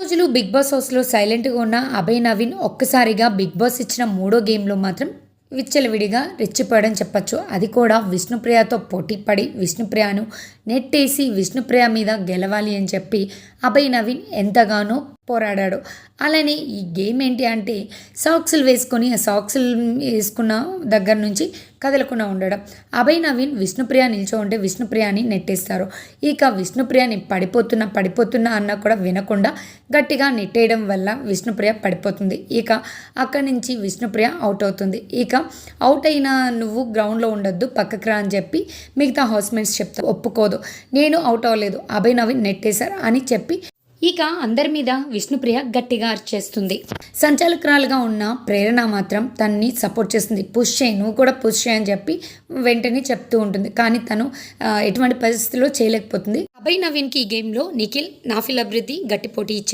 రోజులు big boss హౌస్లో సైలెంట్గా ఉన్న అభయ్ నవీన్ ఒక్కసారిగా బిగ్ బాస్ ఇచ్చిన మూడో గేమ్లో మాత్రం విచ్చలవిడిగా రెచ్చిపోవడం చెప్పచ్చు. అది కూడా విష్ణుప్రియతో పోటీ పడి విష్ణుప్రియను నెట్టేసి విష్ణుప్రియ మీద గెలవాలి అని చెప్పి అభయ్ నవీన్ ఎంతగానో పోరాడాడు. అలానే ఈ గేమ్ ఏంటి అంటే సాక్సులు వేసుకొని ఆ సాక్సులు వేసుకున్న దగ్గర నుంచి కదలకుండా ఉండడం. అభయ్ నవీన్ విష్ణుప్రియ నిల్చో ఉంటే విష్ణుప్రియని నెట్టేస్తారు. ఇక విష్ణుప్రియని పడిపోతున్నా అన్నా కూడా వినకుండా గట్టిగా నెట్టేయడం వల్ల విష్ణుప్రియ పడిపోతుంది. ఇక అక్కడి నుంచి విష్ణుప్రియ అవుట్ అవుతుంది. ఇక అవుట్ అయిన నువ్వు గ్రౌండ్లో ఉండొద్దు, పక్కకు రా అని చెప్పి మిగతా హౌస్మేట్స్ చెప్తారు. ఒప్పుకోదు, నేను అవుట్ అవ్వలేదు, అభయ్ నవీన్ నెట్టేశారు అని చెప్పి ఇక అందరి మీద విష్ణుప్రియ గట్టిగా అరిచేస్తుంది. సంచాలకురాలుగా ఉన్న ప్రేరణ మాత్రం తన్ని సపోర్ట్ చేస్తుంది. పుష్ చేయి, నువ్వు కూడా పుష్ చేయి అని చెప్పి వెంటనే చెప్తూ ఉంటుంది. కానీ తను ఎటువంటి పరిస్థితుల్లో చేయలేకపోతుంది. అభయ్ నవీన్కి ఈ గేమ్లో నిఖిల్, నాఫిల్ అభివృద్ధి గట్టి పోటీ ఇచ్చారు.